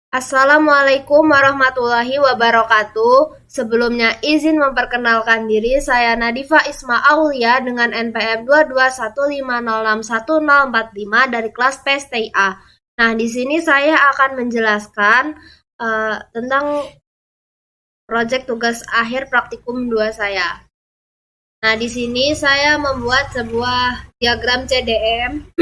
Assalamualaikum warahmatullahi wabarakatuh. Sebelumnya izin memperkenalkan diri, saya Nadifa Isma Aulia dengan NPM 221506145 dari kelas PSTIA. Nah, di sini saya akan menjelaskan tentang proyek tugas akhir praktikum 2 saya. Nah, di sini saya membuat sebuah diagram CDM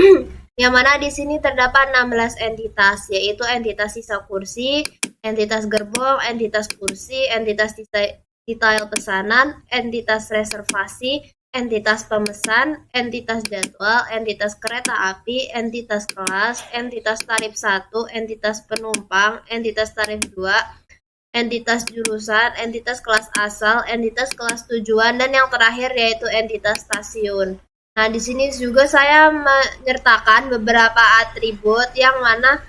yang mana di sini terdapat 16 entitas, yaitu entitas sisa kursi, entitas gerbong, entitas kursi, entitas detail pesanan, entitas reservasi, entitas pemesan, entitas jadwal, entitas kereta api, entitas kelas, entitas tarif 1, entitas penumpang, entitas tarif 2, entitas jurusan, entitas kelas asal, entitas kelas tujuan, dan yang terakhir yaitu entitas stasiun. Nah, di sini juga saya menyertakan beberapa atribut yang mana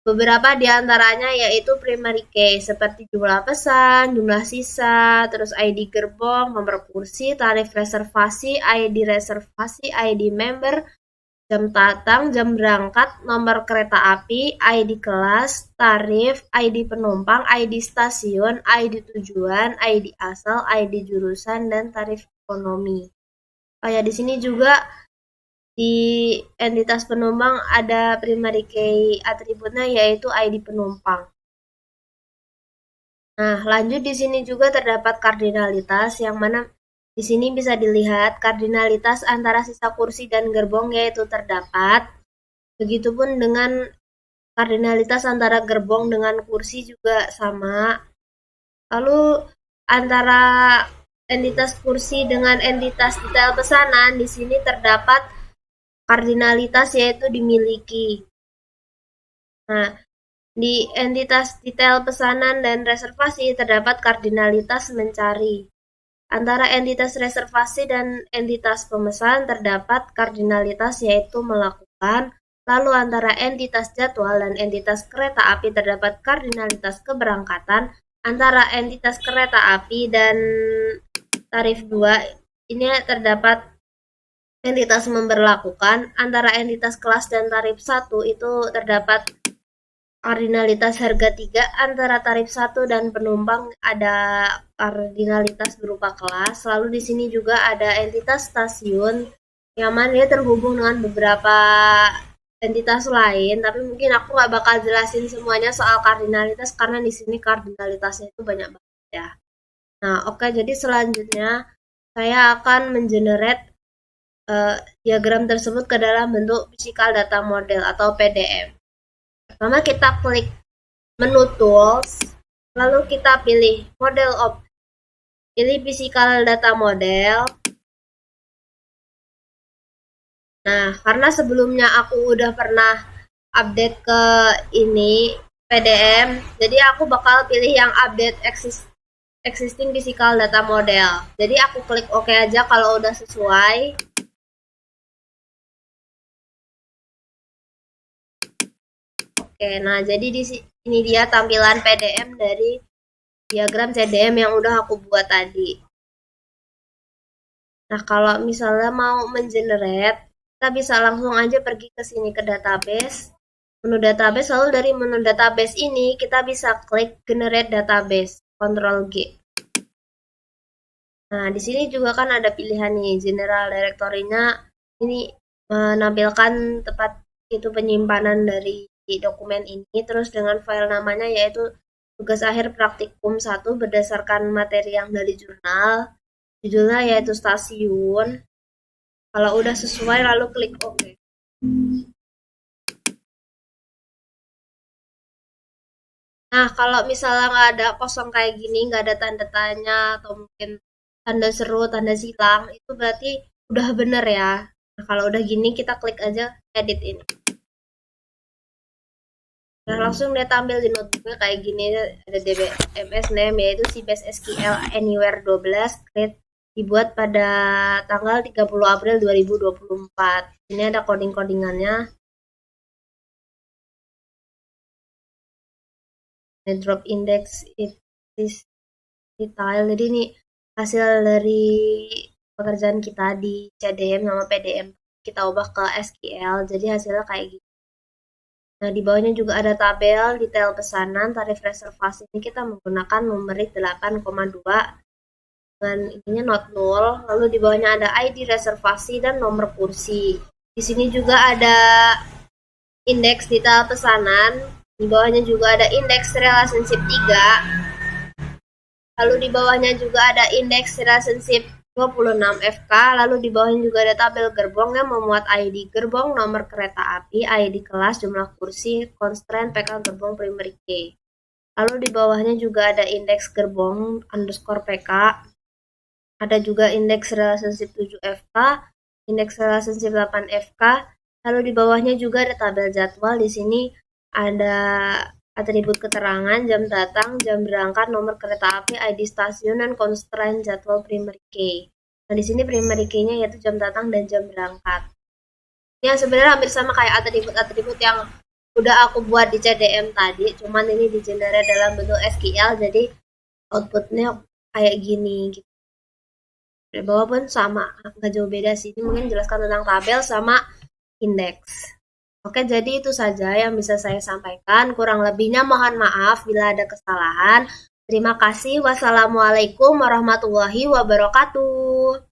beberapa di antaranya yaitu primary key seperti jumlah pesan, jumlah sisa, terus ID gerbong, nomor kursi, tarif reservasi, ID member, jam datang, jam berangkat, nomor kereta api, ID kelas, tarif, ID penumpang, ID stasiun, ID tujuan, ID asal, ID jurusan, dan tarif ekonomi. Oh ya, di sini juga di entitas penumpang ada primary key atributnya yaitu ID penumpang. Nah, lanjut di sini juga terdapat kardinalitas yang mana di sini bisa dilihat kardinalitas antara sisa kursi dan gerbong yaitu terdapat. Begitupun dengan kardinalitas antara gerbong dengan kursi juga sama. Lalu antara entitas kursi dengan entitas detail pesanan di sini terdapat kardinalitas yaitu dimiliki. Nah, di entitas detail pesanan dan reservasi terdapat kardinalitas mencari. Antara entitas reservasi dan entitas pemesan terdapat kardinalitas yaitu melakukan. Lalu antara entitas jadwal dan entitas kereta api terdapat kardinalitas keberangkatan. Antara entitas kereta api dan tarif 2 ini terdapat entitas memberlakukan. Antara entitas kelas dan tarif 1 itu terdapat kardinalitas harga 3. Antara tarif 1 dan penumpang ada kardinalitas berupa kelas. Lalu di sini juga ada entitas stasiun yang mana dia terhubung dengan beberapa entitas lain, tapi mungkin aku nggak bakal jelasin semuanya soal kardinalitas karena di sini kardinalitasnya itu banyak banget ya. Nah, oke, jadi selanjutnya saya akan mengenerate diagram tersebut ke dalam bentuk physical data model atau PDM. Pertama kita klik menu tools, lalu kita pilih model pilih physical data model. Nah, karena sebelumnya aku udah pernah update ke ini PDM, jadi aku bakal pilih yang update existing physical data model. Jadi aku klik OK aja kalau udah sesuai. Oke, nah jadi di ini dia tampilan PDM dari diagram CDM yang udah aku buat tadi. Nah, kalau misalnya mau mengenerate, kita bisa langsung aja pergi ke sini ke database. Menu database, lalu dari menu database ini kita bisa klik generate database, Ctrl G. Nah, di sini juga kan ada pilihan nih, general directory-nya ini menampilkan tempat itu penyimpanan dari dokumen ini, terus dengan file namanya yaitu tugas akhir praktikum 1 berdasarkan materi yang dari jurnal, judulnya yaitu stasiun. Kalau udah sesuai lalu klik OK. Nah, kalau misalnya nggak ada kosong kayak gini, nggak ada tanda tanya atau mungkin tanda seru, tanda silang, itu berarti udah bener ya. Nah, kalau udah gini kita klik aja edit ini. Nah, langsung dia tampil di notebooknya kayak gini, ada DBMS name yaitu Sybase SQL Anywhere 12 create dibuat pada tanggal 30 April 2024. Ini ada coding-codingannya. Ini drop index if this detail. Jadi ini hasil dari pekerjaan kita di CDM sama PDM. Kita ubah ke SQL, jadi hasilnya kayak gitu. Nah, di bawahnya juga ada tabel detail pesanan. Tarif reservasi ini kita menggunakan numerik 8,2 dengan ininya not 0. Lalu di bawahnya ada ID reservasi dan nomor kursi. Di sini juga ada indeks detail pesanan. Di bawahnya juga ada indeks relationship 3. Lalu di bawahnya juga ada indeks relationship 26 FK. Lalu di bawahnya juga ada tabel gerbong yang memuat ID gerbong, nomor kereta api, ID kelas, jumlah kursi, constraint, PK gerbong primary key. Lalu di bawahnya juga ada indeks gerbong underscore PK. Ada juga indeks relationship 7 FK, indeks relationship 8 FK. Lalu di bawahnya juga ada tabel jadwal. Di sini ada atribut keterangan, jam datang, jam berangkat, nomor kereta api, ID stasiun, dan constraint jadwal primary key. Nah, di sini primary key-nya yaitu jam datang dan jam berangkat. Ini sebenarnya hampir sama kayak atribut-atribut yang udah aku buat di CDM tadi, cuman ini di-generate dalam bentuk SQL, jadi outputnya kayak gini gitu. Di bawah pun sama, nggak jauh beda sih. Ini mungkin jelaskan tentang tabel sama indeks. Oke, jadi itu saja yang bisa saya sampaikan. Kurang lebihnya mohon maaf bila ada kesalahan. Terima kasih. Wassalamualaikum warahmatullahi wabarakatuh.